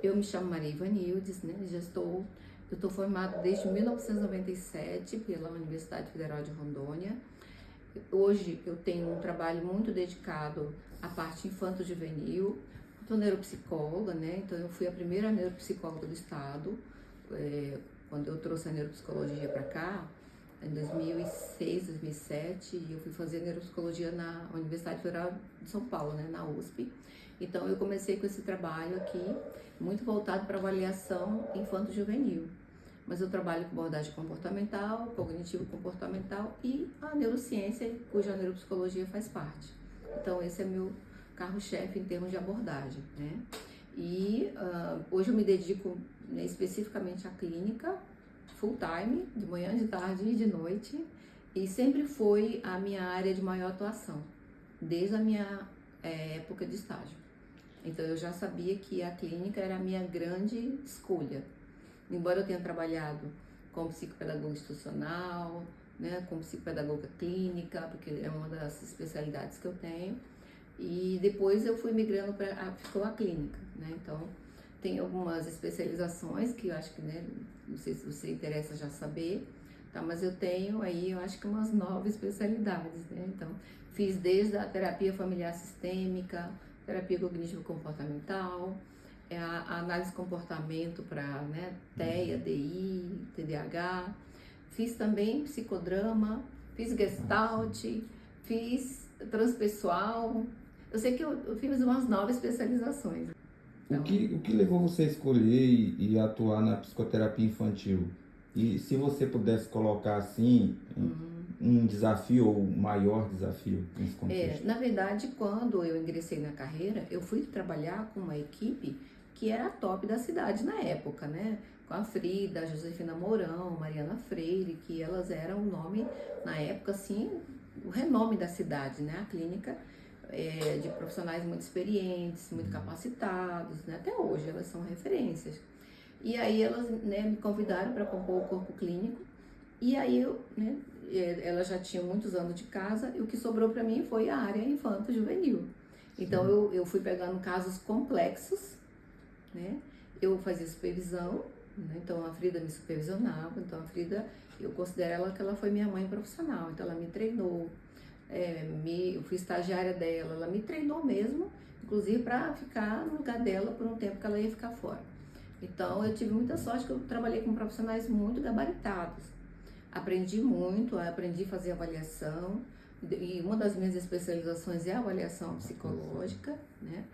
Eu me chamo Maria Ivanildes, né? Eu estou formada desde 1997 pela Universidade Federal de Rondônia. Hoje eu tenho um trabalho muito dedicado à parte infanto-juvenil. Sou neuropsicóloga, né? Então eu fui a primeira neuropsicóloga do estado, quando eu trouxe a neuropsicologia para cá, em 2006, 2007, e eu fui fazer neuropsicologia na Universidade Federal de São Paulo, né? Na USP. Então eu comecei com esse trabalho aqui, muito voltado para avaliação infanto-juvenil. Mas eu trabalho com abordagem comportamental, cognitivo-comportamental e a neurociência, cuja neuropsicologia faz parte. Então esse é meu carro-chefe em termos de abordagem, né? E hoje eu me dedico, né, especificamente à clínica, full time, de manhã, de tarde e de noite, e sempre foi a minha área de maior atuação, desde a minha época de estágio. Então eu já sabia que a clínica era a minha grande escolha. Embora eu tenha trabalhado como psicopedagoga institucional, né, como psicopedagoga clínica, porque é uma das especialidades que eu tenho, e depois eu fui migrando ficou a clínica, né? Então tem algumas especializações que eu acho que, né, não sei se você interessa já saber, tá? Mas eu tenho aí, eu acho que umas 9 especialidades, né? Então fiz desde a terapia familiar sistêmica, terapia cognitivo-comportamental, a análise de comportamento para, né, TEA, DI, TDAH, fiz também psicodrama, fiz gestalt, fiz transpessoal. Eu sei que eu fiz umas 9 especializações. Então, O que levou você a escolher e atuar na psicoterapia infantil? E se você pudesse colocar assim, um desafio ou um maior desafio nesse contexto? na verdade, quando eu ingressei na carreira, eu fui trabalhar com uma equipe que era a top da cidade na época, né? Com a Frida, a Josefina Mourão, Mariana Freire, que elas eram o nome, na época, assim, o renome da cidade, né? A clínica de profissionais muito experientes, muito capacitados, né? Até hoje elas são referências. E aí elas, né, me convidaram para compor o corpo clínico, e aí eu, né, elas já tinham muitos anos de casa, e o que sobrou para mim foi a área infanto-juvenil. Então eu fui pegando casos complexos, né? Eu fazia supervisão, né? Então a Frida me supervisionava, então a Frida, eu considero ela que ela foi minha mãe profissional, então ela me treinou, eu fui estagiária dela, ela me treinou mesmo, inclusive para ficar no lugar dela por um tempo que ela ia ficar fora. Então eu tive muita sorte que eu trabalhei com profissionais muito gabaritados, aprendi muito, aprendi a fazer avaliação, e uma das minhas especializações é a avaliação psicológica, né?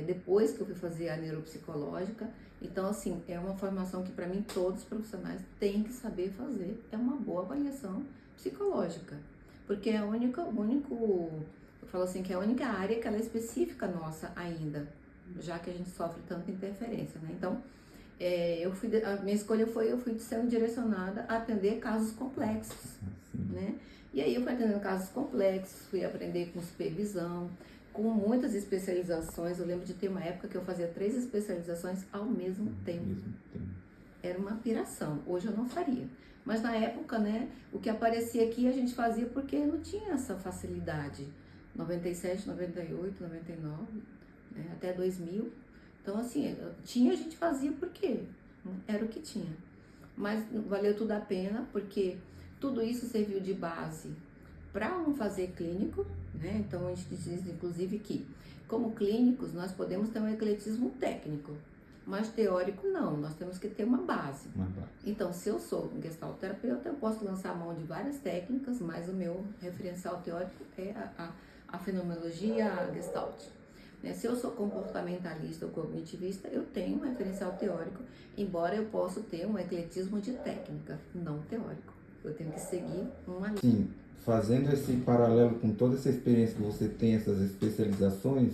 Depois que eu fui fazer a neuropsicológica. Então, assim, é uma formação que para mim todos os profissionais têm que saber fazer, é uma boa avaliação psicológica, porque é eu falo assim, que é a única área que ela é específica nossa ainda, já que a gente sofre tanta interferência, né? Então, a minha escolha foi, eu fui sendo direcionada a atender casos complexos, né? E aí eu fui atendendo casos complexos, fui aprender com supervisão, com muitas especializações. Eu lembro de ter uma época que eu fazia 3 especializações ao mesmo tempo. Era uma piração, hoje eu não faria. Mas na época, né, o que aparecia aqui a gente fazia porque não tinha essa facilidade. 97, 98, 99, né, até 2000. Então, assim, tinha, a gente fazia porque era o que tinha. Mas valeu tudo a pena, porque tudo isso serviu de base para um fazer clínico, né? Então, a gente diz, inclusive, que como clínicos, nós podemos ter um ecletismo técnico, mas teórico não, nós temos que ter uma base. Então, se eu sou um gestalterapeuta, eu posso lançar a mão de várias técnicas, mas o meu referencial teórico é a fenomenologia, a gestalt. Se eu sou comportamentalista ou cognitivista, eu tenho um referencial teórico, embora eu possa ter um ecletismo de técnica, não teórico. Eu tenho que seguir uma linha. Sim, fazendo esse paralelo com toda essa experiência que você tem, essas especializações,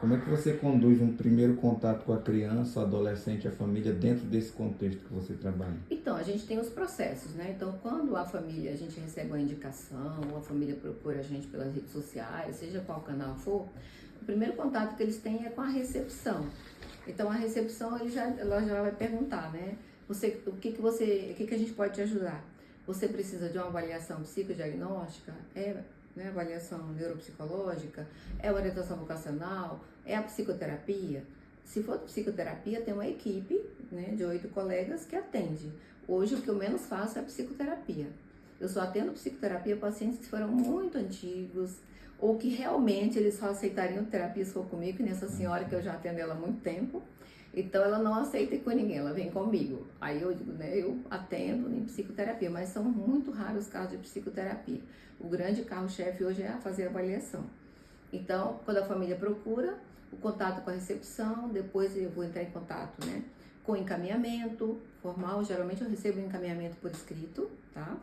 como é que você conduz um primeiro contato com a criança, o adolescente, a família, dentro desse contexto que você trabalha? Então, a gente tem os processos, né? Então, quando a família, a gente recebe uma indicação, ou a família procura a gente pelas redes sociais, seja qual canal for, o primeiro contato que eles têm é com a recepção. Então, a recepção, ela já vai perguntar, né? O que a gente pode te ajudar? Você precisa de uma avaliação psicodiagnóstica? Né, avaliação neuropsicológica? É orientação vocacional? É a psicoterapia? Se for psicoterapia, tem uma equipe, né, de 8 colegas que atende. Hoje, o que eu menos faço é psicoterapia. Eu só atendo psicoterapia pacientes que foram muito antigos, ou que realmente eles só aceitariam terapia se for comigo, que nessa senhora que eu já atendo ela há muito tempo. Então, ela não aceita ir com ninguém, ela vem comigo. Aí eu digo, né, eu atendo em psicoterapia, mas são muito raros os casos de psicoterapia. O grande carro-chefe hoje é fazer avaliação. Então, quando a família procura, o contato com a recepção, depois eu vou entrar em contato, né, com encaminhamento formal. Geralmente eu recebo um encaminhamento por escrito, tá?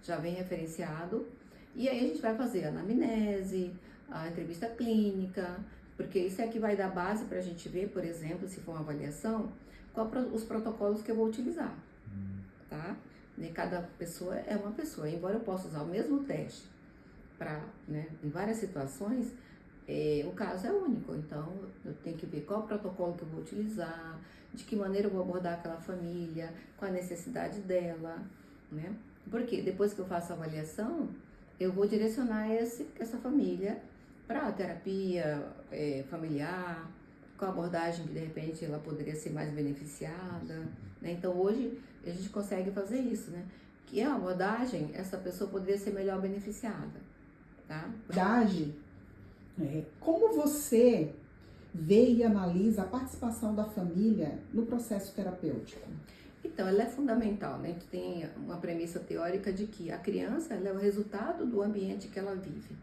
Já vem referenciado. E aí a gente vai fazer a anamnese, a entrevista clínica, porque isso é que vai dar base para a gente ver, por exemplo, se for uma avaliação, os protocolos que eu vou utilizar, tá? E cada pessoa é uma pessoa, embora eu possa usar o mesmo teste para, né, em várias situações, o caso é único. Então eu tenho que ver qual protocolo que eu vou utilizar, de que maneira eu vou abordar aquela família, qual a necessidade dela, né? Porque depois que eu faço a avaliação, eu vou direcionar essa família para a terapia familiar, com a abordagem que de repente ela poderia ser mais beneficiada, né? Então hoje a gente consegue fazer isso, né? Que é uma abordagem, essa pessoa poderia ser melhor beneficiada, tá? Como você vê e analisa a participação da família no processo terapêutico? Então, ela é fundamental, né? A gente tem uma premissa teórica de que a criança, ela é o resultado do ambiente que ela vive.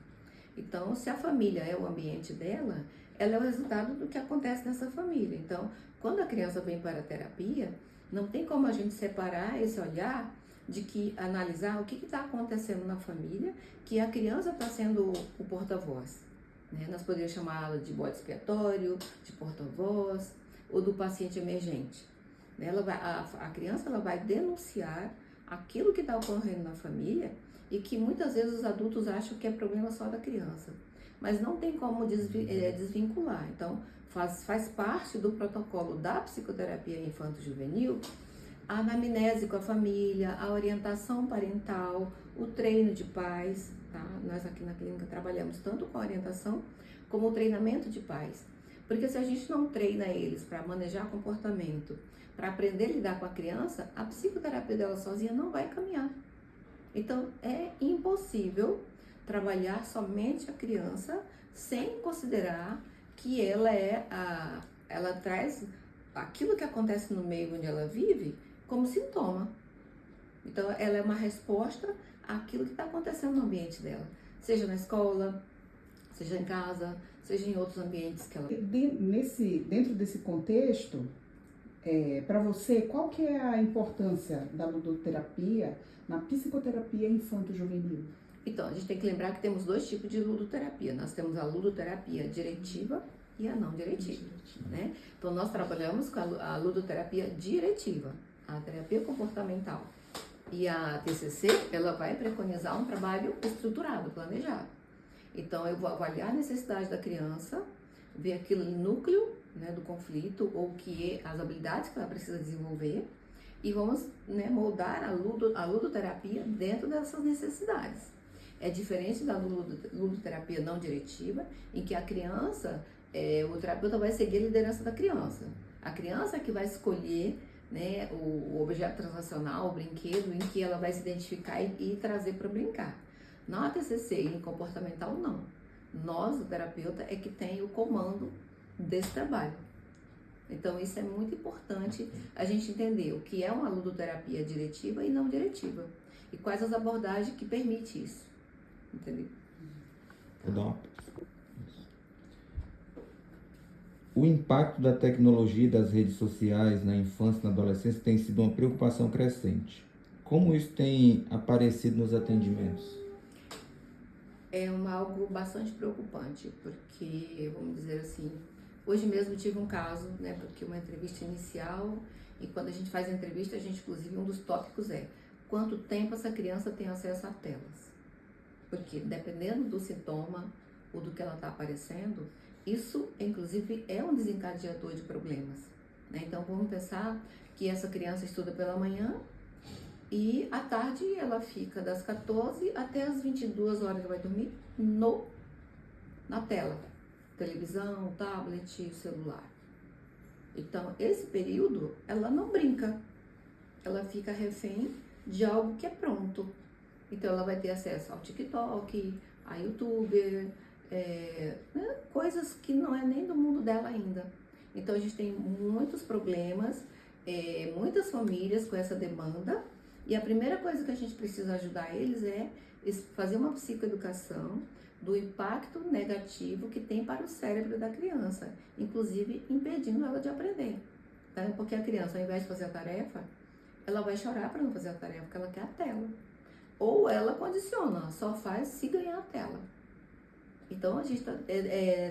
Então, se a família é o ambiente dela, ela é o resultado do que acontece nessa família. Então, quando a criança vem para a terapia, não tem como a gente separar esse olhar de que analisar o que está acontecendo na família, que a criança está sendo o porta-voz, né? Nós poderíamos chamá-la de bode expiatório, de porta-voz ou do paciente emergente. A criança ela vai denunciar aquilo que está ocorrendo na família e que muitas vezes os adultos acham que é problema só da criança, mas não tem como desvincular. Então, faz parte do protocolo da psicoterapia infanto-juvenil a anamnese com a família, a orientação parental, o treino de pais, tá? Nós aqui na clínica trabalhamos tanto com a orientação como o treinamento de pais, porque se a gente não treina eles para manejar comportamento, para aprender a lidar com a criança, a psicoterapia dela sozinha não vai caminhar. Então, é impossível trabalhar somente a criança sem considerar que ela traz aquilo que acontece no meio onde ela vive como sintoma. Então, ela é uma resposta àquilo que está acontecendo no ambiente dela, seja na escola, seja em casa, seja em outros ambientes que ela... Dentro desse contexto, para você, qual que é a importância da ludoterapia na psicoterapia infanto-juvenil? Então, a gente tem que lembrar que temos 2 tipos de ludoterapia. Nós temos a ludoterapia diretiva e a não diretiva, né? Então, nós trabalhamos com a ludoterapia diretiva, a terapia comportamental. E a TCC, ela vai preconizar um trabalho estruturado, planejado. Então, eu vou avaliar a necessidade da criança, ver aquilo no núcleo, né, do conflito, ou as habilidades que ela precisa desenvolver, e vamos, né, moldar a ludoterapia dentro dessas necessidades. É diferente da ludoterapia não diretiva, em que a criança, o terapeuta vai seguir a liderança da criança. A criança é que vai escolher, né, o objeto transacional, o brinquedo, em que ela vai se identificar e trazer para brincar. Na TCC e em comportamental, não. Nós, o terapeuta, é que tem o comando desse trabalho. Então, isso é muito importante a gente entender o que é uma ludoterapia diretiva e não diretiva. E quais as abordagens que permitem isso. Entendeu? Vou dar uma... O impacto da tecnologia e das redes sociais na infância e na adolescência tem sido uma preocupação crescente. Como isso tem aparecido nos atendimentos? É algo bastante preocupante, porque, vamos dizer assim, hoje mesmo tive um caso, né, porque uma entrevista inicial, e quando a gente faz a entrevista, inclusive, um dos tópicos é quanto tempo essa criança tem acesso a telas. Porque, dependendo do sintoma ou do que ela está aparecendo, isso, inclusive, é um desencadeador de problemas, né? Então, vamos pensar que essa criança estuda pela manhã e à tarde ela fica das 14 até as 22 horas que vai dormir na tela. Televisão, tablet, celular. Então, esse período, ela não brinca, ela fica refém de algo que é pronto. Então, ela vai ter acesso ao TikTok, a YouTube, né, coisas que não é nem do mundo dela ainda. Então, a gente tem muitos problemas, muitas famílias com essa demanda, e a primeira coisa que a gente precisa ajudar eles é fazer uma psicoeducação do impacto negativo que tem para o cérebro da criança, inclusive impedindo ela de aprender. Tá? Porque a criança, ao invés de fazer a tarefa, ela vai chorar para não fazer a tarefa, porque ela quer a tela. Ou ela condiciona, só faz se ganhar a tela. Então, a gente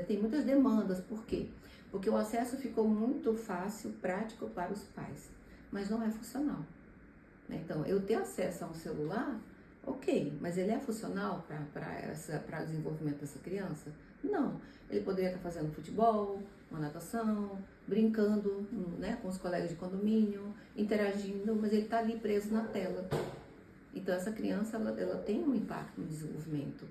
tem muitas demandas. Por quê? Porque o acesso ficou muito fácil, prático para os pais, mas não é funcional. Então, eu ter acesso a um celular, ok, mas ele é funcional para o desenvolvimento dessa criança? Não. Ele poderia estar fazendo futebol, uma natação, brincando, né, com os colegas de condomínio, interagindo, mas ele está ali preso na tela. Então, essa criança, ela tem um impacto no desenvolvimento.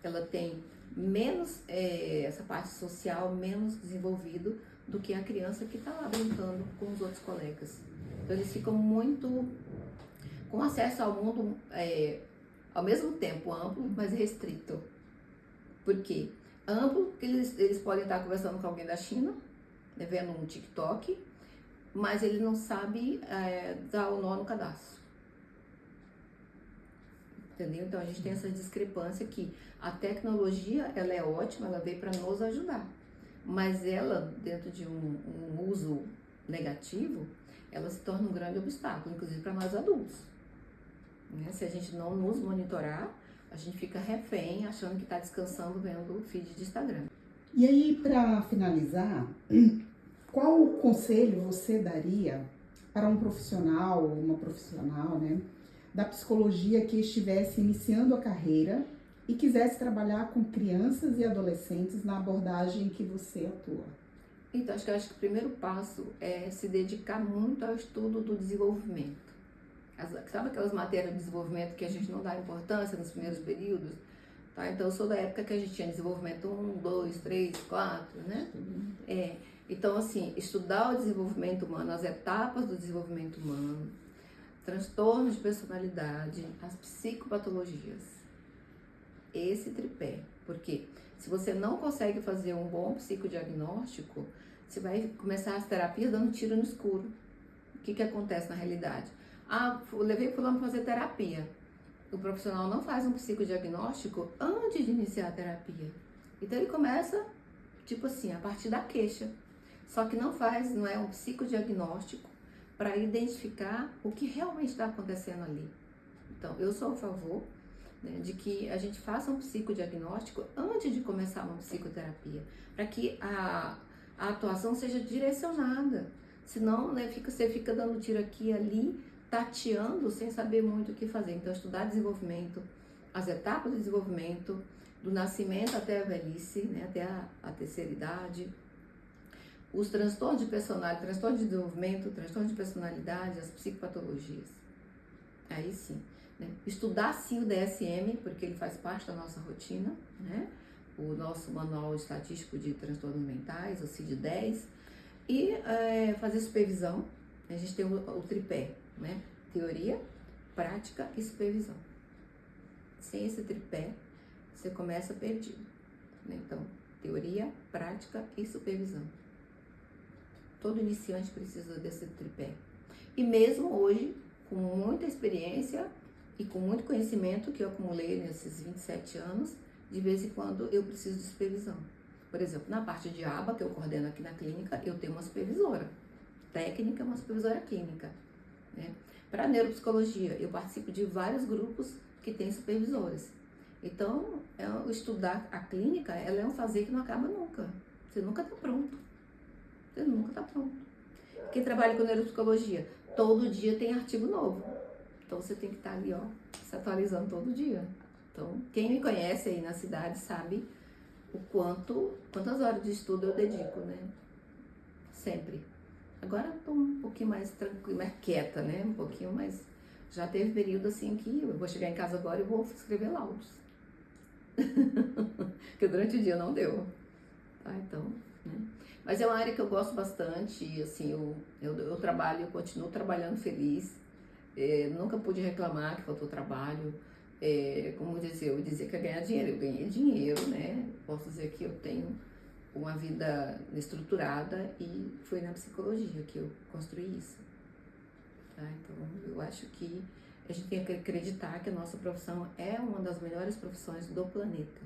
Ela tem menos, essa parte social menos desenvolvido do que a criança que está lá brincando com os outros colegas. Então, eles ficam muito com acesso ao mundo, ao mesmo tempo amplo, mas restrito. Por quê? Amplo, porque eles podem estar conversando com alguém da China, né, vendo um TikTok, mas ele não sabe dar o nó no cadastro. Entendeu? Então, a gente tem essa discrepância que a tecnologia, ela é ótima, ela veio para nos ajudar. Mas ela, dentro de um uso negativo, ela se torna um grande obstáculo, inclusive para nós adultos. Né? Se a gente não nos monitorar, a gente fica refém, achando que está descansando vendo o feed de Instagram. E aí, para finalizar, qual conselho você daria para um profissional ou uma profissional, né, da psicologia que estivesse iniciando a carreira e quisesse trabalhar com crianças e adolescentes na abordagem que você atua? Então, acho que o primeiro passo é se dedicar muito ao estudo do desenvolvimento. Sabe aquelas matérias de desenvolvimento que a gente não dá importância nos primeiros períodos? Tá? Então, eu sou da época que a gente tinha desenvolvimento 1, 2, 3, 4, né? Então, assim, estudar o desenvolvimento humano, as etapas do desenvolvimento humano, transtornos de personalidade, as psicopatologias. Esse tripé. Porque se você não consegue fazer um bom psicodiagnóstico, você vai começar as terapias dando tiro no escuro. O que acontece na realidade? Eu levei fulano para fazer terapia. O profissional não faz um psicodiagnóstico antes de iniciar a terapia. Então ele começa, tipo assim, a partir da queixa. Só que não é um psicodiagnóstico para identificar o que realmente está acontecendo ali. Então, eu sou a favor, né, de que a gente faça um psicodiagnóstico antes de começar uma psicoterapia, para que a atuação seja direcionada. Senão, né, você fica dando tiro aqui e ali, tateando sem saber muito o que fazer. Então, estudar desenvolvimento, as etapas do desenvolvimento, do nascimento até a velhice, né, até a terceira idade, os transtornos de personalidade, transtorno de desenvolvimento, transtorno de personalidade, as psicopatologias. Aí sim, né? Estudar sim o DSM, porque ele faz parte da nossa rotina, né? O nosso manual estatístico de transtornos mentais, o CID-10, e fazer supervisão. A gente tem o tripé, né? Teoria, prática e supervisão. Sem esse tripé, você começa perdido, né? Então, teoria, prática e supervisão. Todo iniciante precisa desse tripé. E mesmo hoje, com muita experiência e com muito conhecimento que eu acumulei nesses 27 anos, de vez em quando eu preciso de supervisão. Por exemplo, na parte de aba, que eu coordeno aqui na clínica, eu tenho uma supervisora técnica, uma supervisora clínica, né? Para neuropsicologia, eu participo de vários grupos que têm supervisores. Então, estudar a clínica, ela é um fazer que não acaba nunca. Você nunca está pronto. Você nunca está pronto. Quem trabalha com neuropsicologia, todo dia tem artigo novo. Então, você tem que estar ali, se atualizando todo dia. Então, quem me conhece aí na cidade sabe quantas horas de estudo eu dedico, né? Sempre. Agora estou um pouquinho mais tranquila, mais quieta, né? Um pouquinho mais... Já teve período assim que eu vou chegar em casa agora e vou escrever laudos. Porque durante o dia não deu. Tá? Então, né? Mas é uma área que eu gosto bastante, e assim, eu trabalho, eu continuo trabalhando feliz. Nunca pude reclamar que faltou trabalho. Como dizer, eu dizia que ia ganhar dinheiro, eu ganhei dinheiro, né? Posso dizer que eu tenho uma vida estruturada e foi na psicologia que eu construí isso. Tá? Então, eu acho que a gente tem que acreditar que a nossa profissão é uma das melhores profissões do planeta.